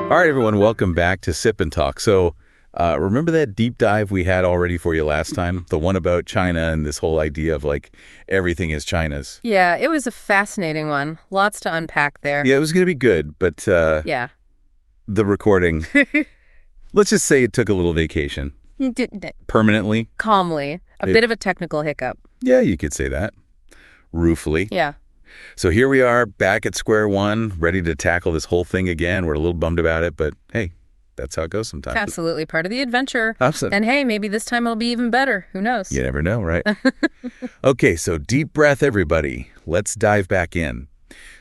All right, everyone, welcome back to Sip and Talk. So remember that deep dive we had already for you last time? The one about China and this whole idea of like everything is China's. Yeah, it was a fascinating one. Lots to unpack there. Yeah, it was going to be good, but yeah, the recording, let's just say it took a little vacation. Permanently. Calmly. A bit of a technical hiccup. Yeah, you could say that. Ruefully. Yeah. So here we are back at square one, ready to tackle this whole thing again. We're a little bummed about it, but hey, that's how it goes sometimes. Absolutely. Part of the adventure. Absolutely. And hey, maybe this time it'll be even better. Who knows? You never know, right? Okay, so deep breath, everybody. Let's dive back in.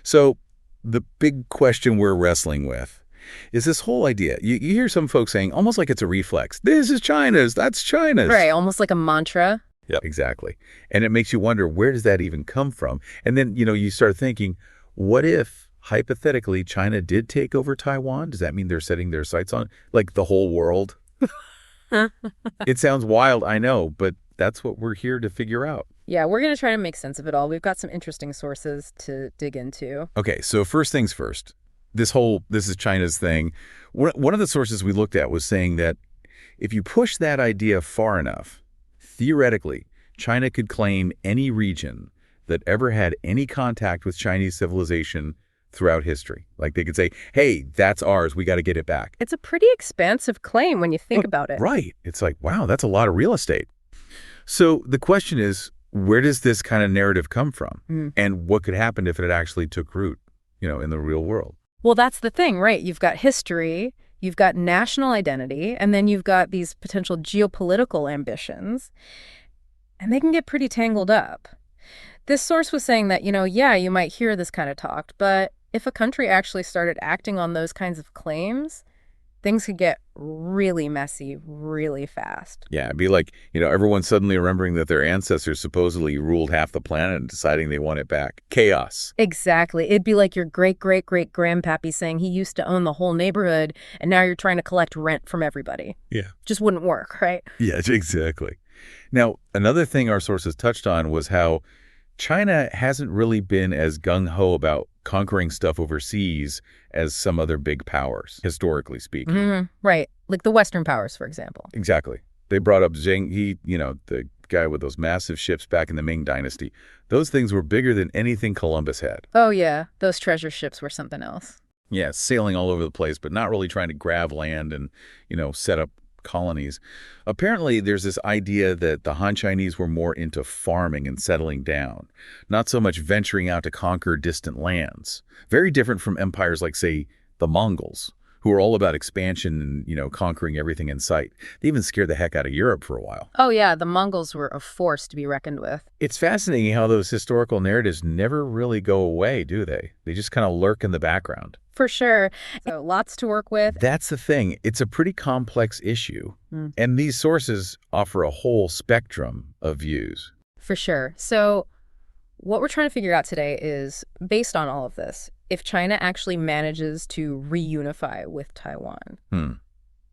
So the big question we're wrestling with is this whole idea. You hear some folks saying, almost like it's a reflex, this is China's, that's China's. Right, almost like a mantra. Yeah, exactly. And it makes you wonder, where does that even come from? And then, you start thinking, what if, hypothetically, China did take over Taiwan? Does that mean they're setting their sights on, like, the whole world? It sounds wild, I know, but that's what we're here to figure out. Yeah, we're going to try to make sense of it all. We've got some interesting sources to dig into. Okay, so first things first. This is China's thing. One of the sources we looked at was saying that if you push that idea far enough, theoretically, China could claim any region that ever had any contact with Chinese civilization throughout history. Like they could say, hey, that's ours. We got to get it back. It's a pretty expansive claim when you think about it. Right. It's like, wow, that's a lot of real estate. So the question is, where does this kind of narrative come from? And what could happen if it actually took root, in the real world? Well, that's the thing, right? You've got history, you've got national identity, and then you've got these potential geopolitical ambitions, and they can get pretty tangled up. This source was saying that, yeah, you might hear this kind of talk, but if a country actually started acting on those kinds of claims, things could get really messy really fast. Yeah, it'd be like, everyone suddenly remembering that their ancestors supposedly ruled half the planet and deciding they want it back. Chaos. Exactly. It'd be like your great-great-great-grandpappy saying he used to own the whole neighborhood, and now you're trying to collect rent from everybody. Yeah. Just wouldn't work, right? Yeah, exactly. Now, another thing our sources touched on was how China hasn't really been as gung-ho about conquering stuff overseas as some other big powers, historically speaking. Right. Like the Western powers, for example. Exactly. They brought up Zheng He, the guy with those massive ships back in the Ming Dynasty. Those things were bigger than anything Columbus had. Oh, yeah. Those treasure ships were something else. Yeah, sailing all over the place, but not really trying to grab land and, set up colonies. Apparently, there's this idea that the Han Chinese were more into farming and settling down, not so much venturing out to conquer distant lands. Very different from empires like, say, the Mongols, who were all about expansion and, conquering everything in sight. They even scared the heck out of Europe for a while. Oh, yeah, the Mongols were a force to be reckoned with. It's fascinating how those historical narratives never really go away, do they? They just kind of lurk in the background. For sure. So lots to work with. That's the thing. It's a pretty complex issue. And these sources offer a whole spectrum of views. For sure. So what we're trying to figure out today is, based on all of this, if China actually manages to reunify with Taiwan,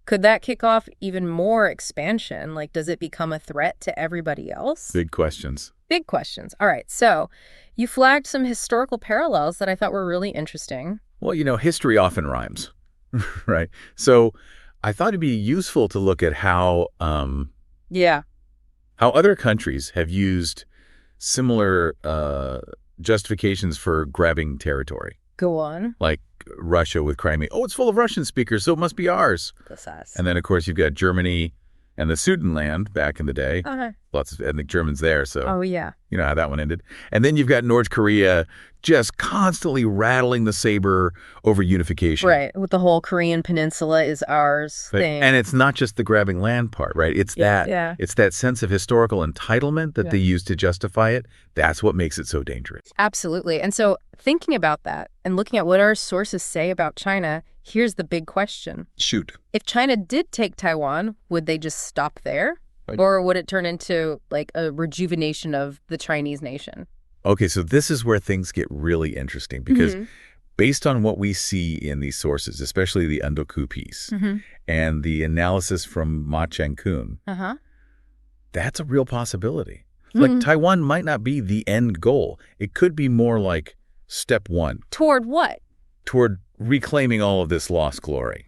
could that kick off even more expansion? Like, does it become a threat to everybody else? Big questions. Big questions. All right. So you flagged some historical parallels that I thought were really interesting. Well, history often rhymes, right? So I thought it'd be useful to look at how other countries have used similar justifications for grabbing territory. Go on. Like Russia with Crimea. Oh, it's full of Russian speakers, so it must be ours. And then, of course, you've got Germany and the Sudetenland back in the day. Lots of ethnic Germans there, so oh, yeah. You know how that one ended. And then you've got North Korea just constantly rattling the saber over unification. Right, with the whole Korean peninsula is ours thing. And it's not just the grabbing land part, right? It's it's that sense of historical entitlement that they use to justify it. That's what makes it so dangerous. Absolutely. And so thinking about that and looking at what our sources say about China, here's the big question. Shoot. If China did take Taiwan, would they just stop there? Or would it turn into like a rejuvenation of the Chinese nation? Okay, so this is where things get really interesting because based on what we see in these sources, especially the Undoku piece and the analysis from Ma Cheng-kun, that's a real possibility. Like Taiwan might not be the end goal. It could be more like step one. Toward what? Toward reclaiming all of this lost glory,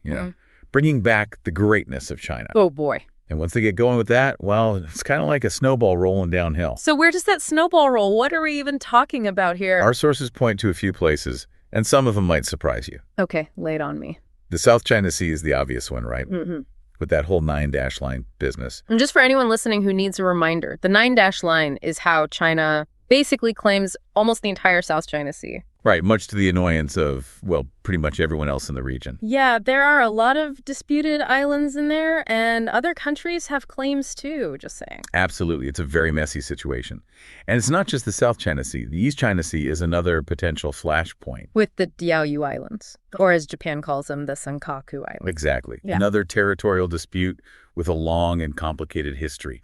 bringing back the greatness of China. Oh, boy. And once they get going with that, well, it's kind of like a snowball rolling downhill. So where does that snowball roll? What are we even talking about here? Our sources point to a few places, and some of them might surprise you. Okay, lay it on me. The South China Sea is the obvious one, right? Mm-hmm. With that whole 9-dash line business. And just for anyone listening who needs a reminder, the 9-dash line is how China basically claims almost the entire South China Sea. Right, much to the annoyance of, well, pretty much everyone else in the region. Yeah, there are a lot of disputed islands in there, and other countries have claims too, just saying. Absolutely. It's a very messy situation. And it's not just the South China Sea. The East China Sea is another potential flashpoint. With the Diaoyu Islands, or as Japan calls them, the Senkaku Islands. Exactly. Yeah. Another territorial dispute with a long and complicated history.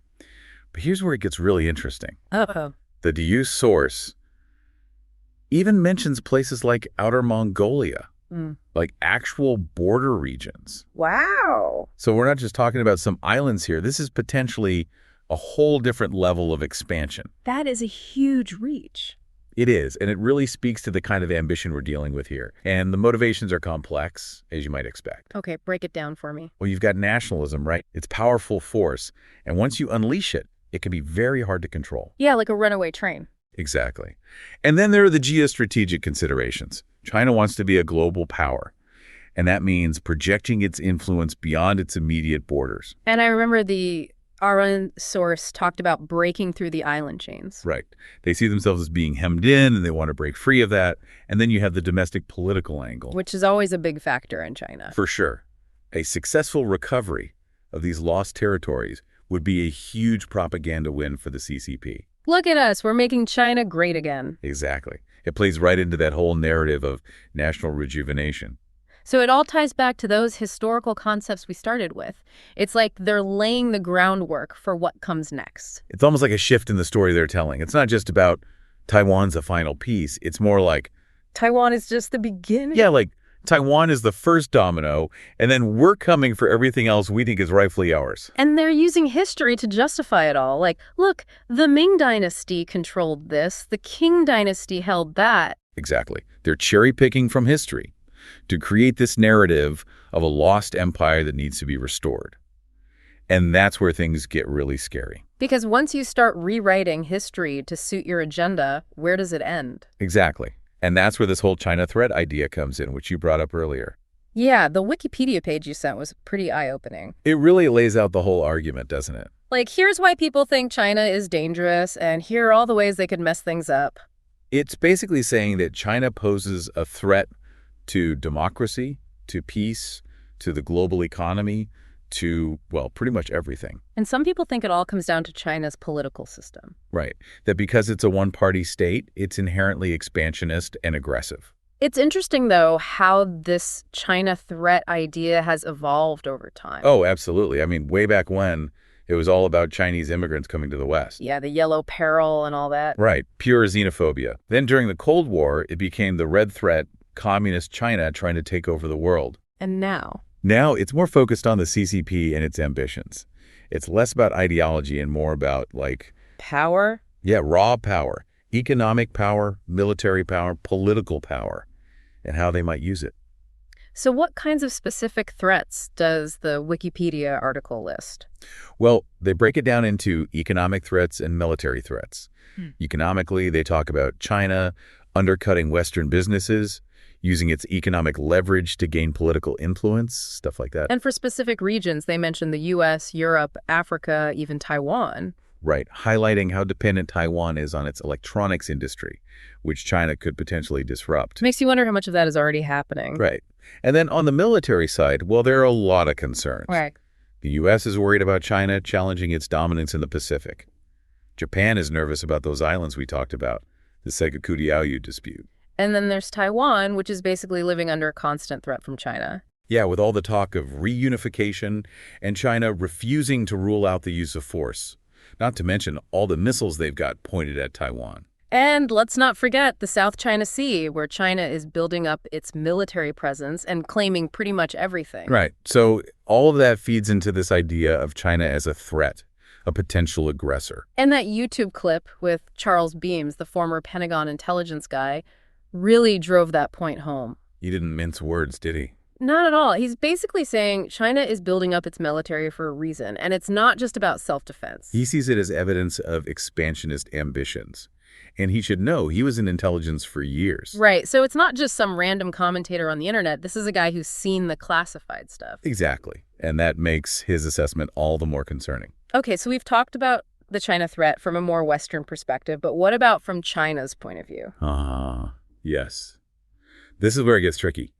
But here's where it gets really interesting. Uh-oh. The Diu source even mentions places like Outer Mongolia, like actual border regions. Wow. So we're not just talking about some islands here. This is potentially a whole different level of expansion. That is a huge reach. It is, and it really speaks to the kind of ambition we're dealing with here. And the motivations are complex, as you might expect. Okay, break it down for me. Well, you've got nationalism, right? It's powerful force, and once you unleash it, it can be very hard to control. Yeah, like a runaway train. Exactly. And then there are the geostrategic considerations. China wants to be a global power, and that means projecting its influence beyond its immediate borders. And I remember our own source talked about breaking through the island chains. Right. They see themselves as being hemmed in, and they want to break free of that. And then you have the domestic political angle. Which is always a big factor in China. For sure. A successful recovery of these lost territories would be a huge propaganda win for the CCP. Look at us. We're making China great again. Exactly. It plays right into that whole narrative of national rejuvenation. So it all ties back to those historical concepts we started with. It's like they're laying the groundwork for what comes next. It's almost like a shift in the story they're telling. It's not just about Taiwan's a final piece. It's more like Taiwan is just the beginning. Yeah, like Taiwan is the first domino, and then we're coming for everything else we think is rightfully ours. And they're using history to justify it all. Like, look, the Ming Dynasty controlled this. The Qing Dynasty held that. Exactly. They're cherry-picking from history to create this narrative of a lost empire that needs to be restored. And that's where things get really scary. Because once you start rewriting history to suit your agenda, where does it end? Exactly. And that's where this whole China threat idea comes in, which you brought up earlier. Yeah, the Wikipedia page you sent was pretty eye-opening. It really lays out the whole argument, doesn't it? Like, here's why people think China is dangerous, and here are all the ways they could mess things up. It's basically saying that China poses a threat to democracy, to peace, to the global economy, to, well, pretty much everything. And some people think it all comes down to China's political system. Right. That because it's a one-party state, it's inherently expansionist and aggressive. It's interesting, though, how this China threat idea has evolved over time. Oh, absolutely. I mean, way back when, it was all about Chinese immigrants coming to the West. Yeah, the yellow peril and all that. Right. Pure xenophobia. Then during the Cold War, it became the red threat, communist China trying to take over the world. And now? Now, it's more focused on the CCP and its ambitions. It's less about ideology and more about, like... Power? Yeah, raw power. Economic power, military power, political power, and how they might use it. So what kinds of specific threats does the Wikipedia article list? Well, they break it down into economic threats and military threats. Economically, they talk about China undercutting Western businesses, using its economic leverage to gain political influence, stuff like that. And for specific regions, they mention the U.S., Europe, Africa, even Taiwan. Right, highlighting how dependent Taiwan is on its electronics industry, which China could potentially disrupt. Makes you wonder how much of that is already happening. Right. And then on the military side, well, there are a lot of concerns. Right. The U.S. is worried about China challenging its dominance in the Pacific. Japan is nervous about those islands we talked about, the Senkaku Diaoyu dispute. And then there's Taiwan, which is basically living under a constant threat from China. Yeah, with all the talk of reunification and China refusing to rule out the use of force. Not to mention all the missiles they've got pointed at Taiwan. And let's not forget the South China Sea, where China is building up its military presence and claiming pretty much everything. Right. So all of that feeds into this idea of China as a threat, a potential aggressor. And that YouTube clip with Charles Beams, the former Pentagon intelligence guy, really drove that point home. He didn't mince words, did he? Not at all. He's basically saying China is building up its military for a reason, and it's not just about self-defense. He sees it as evidence of expansionist ambitions. And he should know he was in intelligence for years. Right. So it's not just some random commentator on the internet. This is a guy who's seen the classified stuff. Exactly. And that makes his assessment all the more concerning. Okay, so we've talked about the China threat from a more Western perspective, but what about from China's point of view? Yes. This is where it gets tricky.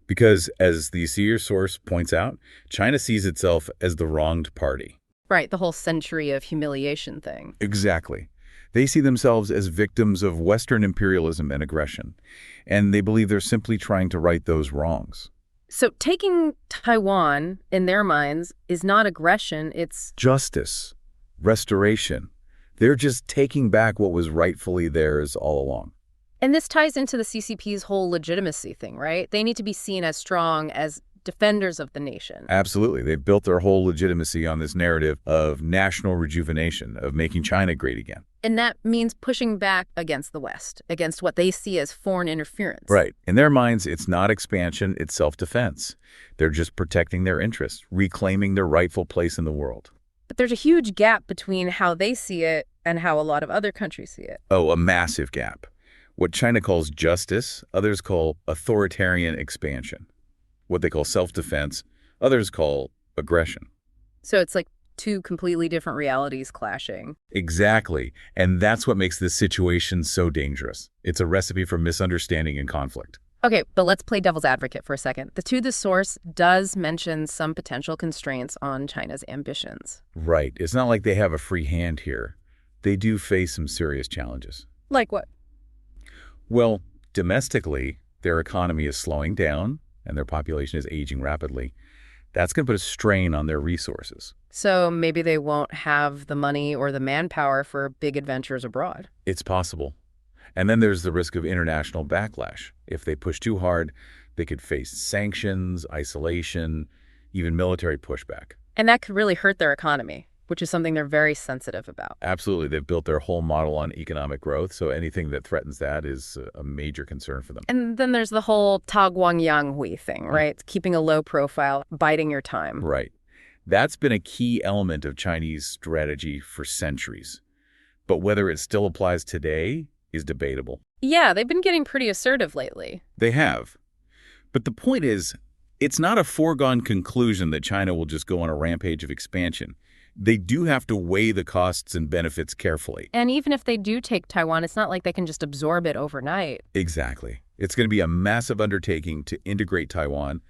Because, as the Seer source points out, China sees itself as the wronged party. Right, the whole century of humiliation thing. Exactly. They see themselves as victims of Western imperialism and aggression, and they believe they're simply trying to right those wrongs. So taking Taiwan, in their minds, is not aggression, it's justice, restoration. They're just taking back what was rightfully theirs all along. And this ties into the CCP's whole legitimacy thing, right? They need to be seen as strong, as defenders of the nation. Absolutely. They've built their whole legitimacy on this narrative of national rejuvenation, of making China great again. And that means pushing back against the West, against what they see as foreign interference. Right. In their minds, it's not expansion, it's self-defense. They're just protecting their interests, reclaiming their rightful place in the world. But there's a huge gap between how they see it and how a lot of other countries see it. Oh, a massive gap. What China calls justice, others call authoritarian expansion. What they call self-defense, others call aggression. So it's like two completely different realities clashing. Exactly. And that's what makes this situation so dangerous. It's a recipe for misunderstanding and conflict. Okay, but let's play devil's advocate for a second. The source does mention some potential constraints on China's ambitions. Right. It's not like they have a free hand here. They do face some serious challenges. Like what? Well, domestically, their economy is slowing down and their population is aging rapidly. That's going to put a strain on their resources. So maybe they won't have the money or the manpower for big adventures abroad. It's possible. And then there's the risk of international backlash. If they push too hard, they could face sanctions, isolation, even military pushback. And that could really hurt their economy, which is something they're very sensitive about. Absolutely. They've built their whole model on economic growth, so anything that threatens that is a major concern for them. And then there's the whole Ta Guangyang Hui thing, right? Keeping a low profile, biding your time. Right. That's been a key element of Chinese strategy for centuries. But whether it still applies today is debatable. Yeah, they've been getting pretty assertive lately. They have. But the point is, it's not a foregone conclusion that China will just go on a rampage of expansion. They do have to weigh the costs and benefits carefully. And even if they do take Taiwan, it's not like they can just absorb it overnight. Exactly. It's going to be a massive undertaking to integrate Taiwan,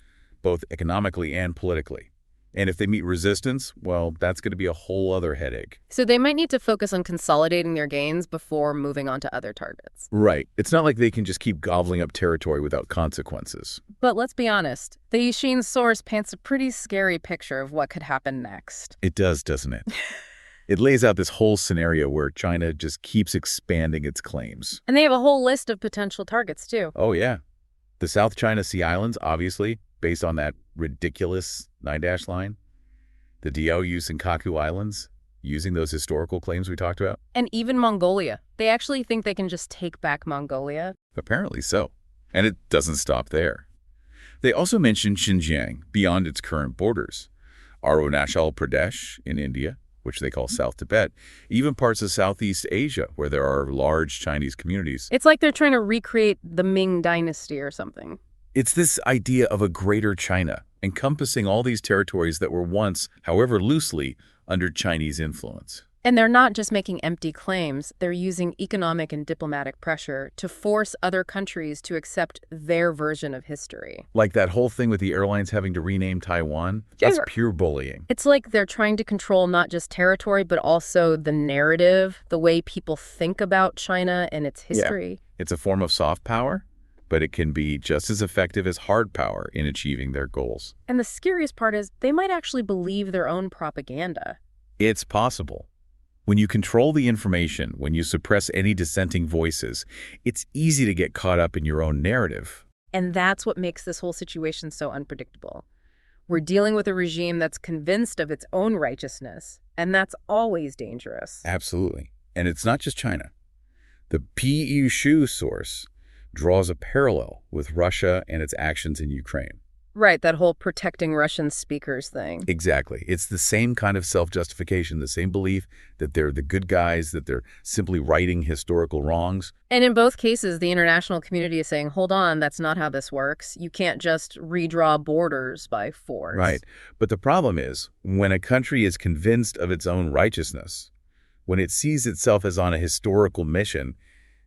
both economically and politically. And if they meet resistance, well, that's going to be a whole other headache. So they might need to focus on consolidating their gains before moving on to other targets. Right. It's not like they can just keep gobbling up territory without consequences. But let's be honest, the Yixin source paints a pretty scary picture of what could happen next. It does, doesn't it? It lays out this whole scenario where China just keeps expanding its claims. And they have a whole list of potential targets, too. Oh, yeah. The South China Sea Islands, obviously, based on that ridiculous 9-dash line. The Diaoyu Senkaku Islands, using those historical claims we talked about. And even Mongolia. They actually think they can just take back Mongolia. Apparently so. And it doesn't stop there. They also mention Xinjiang, beyond its current borders. Arunachal Pradesh in India, which they call South Tibet, even parts of Southeast Asia, where there are large Chinese communities. It's like they're trying to recreate the Ming Dynasty or something. It's this idea of a greater China, encompassing all these territories that were once, however loosely, under Chinese influence. And they're not just making empty claims. They're using economic and diplomatic pressure to force other countries to accept their version of history. Like that whole thing with the airlines having to rename Taiwan? That's pure bullying. It's like they're trying to control not just territory, but also the narrative, the way people think about China and its history. Yeah. It's a form of soft power, but it can be just as effective as hard power in achieving their goals. And the scariest part is they might actually believe their own propaganda. It's possible. When you control the information, when you suppress any dissenting voices, it's easy to get caught up in your own narrative. And that's what makes this whole situation so unpredictable. We're dealing with a regime that's convinced of its own righteousness, and that's always dangerous. Absolutely. And it's not just China. The P.E. Shu source draws a parallel with Russia and its actions in Ukraine. Right, that whole protecting Russian speakers thing. Exactly. It's the same kind of self-justification, the same belief that they're the good guys, that they're simply righting historical wrongs. And in both cases, the international community is saying, hold on, that's not how this works. You can't just redraw borders by force. Right. But the problem is, when a country is convinced of its own righteousness, when it sees itself as on a historical mission,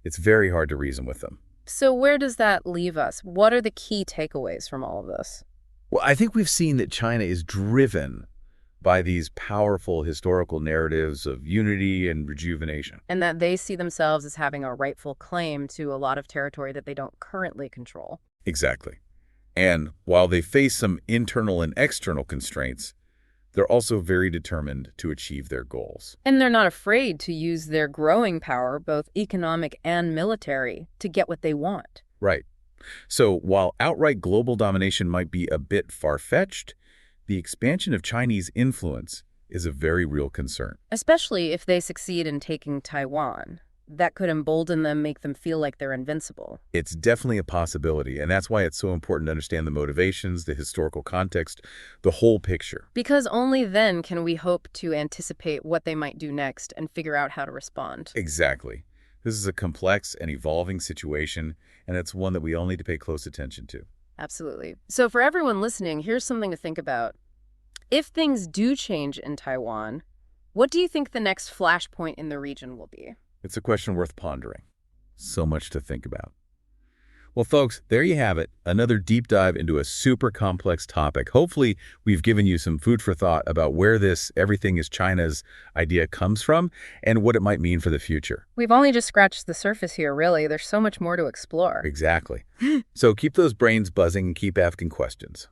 it's very hard to reason with them. So where does that leave us? What are the key takeaways from all of this? Well, I think we've seen that China is driven by these powerful historical narratives of unity and rejuvenation. And that they see themselves as having a rightful claim to a lot of territory that they don't currently control. Exactly. And while they face some internal and external constraints, they're also very determined to achieve their goals. And they're not afraid to use their growing power, both economic and military, to get what they want. Right. So while outright global domination might be a bit far-fetched, the expansion of Chinese influence is a very real concern. Especially if they succeed in taking Taiwan. That could embolden them, make them feel like they're invincible. It's definitely a possibility, and that's why it's so important to understand the motivations, the historical context, the whole picture. Because only then can we hope to anticipate what they might do next and figure out how to respond. Exactly. This is a complex and evolving situation, and it's one that we all need to pay close attention to. Absolutely. So for everyone listening, here's something to think about. If things do change in Taiwan, what do you think the next flashpoint in the region will be? It's a question worth pondering. So much to think about. Well, folks, there you have it. Another deep dive into a super complex topic. Hopefully, we've given you some food for thought about where this everything is China's idea comes from and what it might mean for the future. We've only just scratched the surface here, really. There's so much more to explore. Exactly. So keep those brains buzzing and keep asking questions.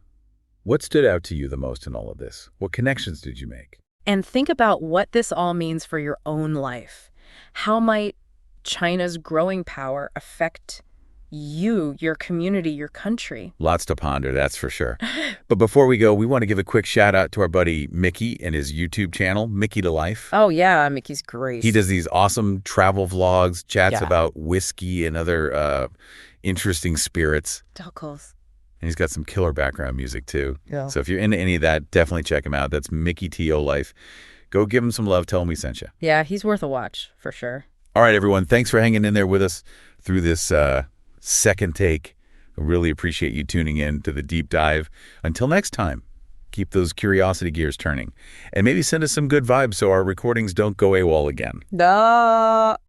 What stood out to you the most in all of this? What connections did you make? And think about what this all means for your own life. How might China's growing power affect you, your community, your country? Lots to ponder, that's for sure. But before we go, we want to give a quick shout out to our buddy Mickey and his YouTube channel, Mickey to Life. Oh, yeah, Mickey's great. He does these awesome travel vlogs, chats about whiskey and other interesting spirits. Tacos. And he's got some killer background music, too. Yeah. So if you're into any of that, definitely check him out. That's Mickey to Life. Go give him some love. Tell him we sent you. Yeah, he's worth a watch, for sure. All right, everyone. Thanks for hanging in there with us through this second take. I really appreciate you tuning in to the deep dive. Until next time, keep those curiosity gears turning. And maybe send us some good vibes so our recordings don't go AWOL again. Duh.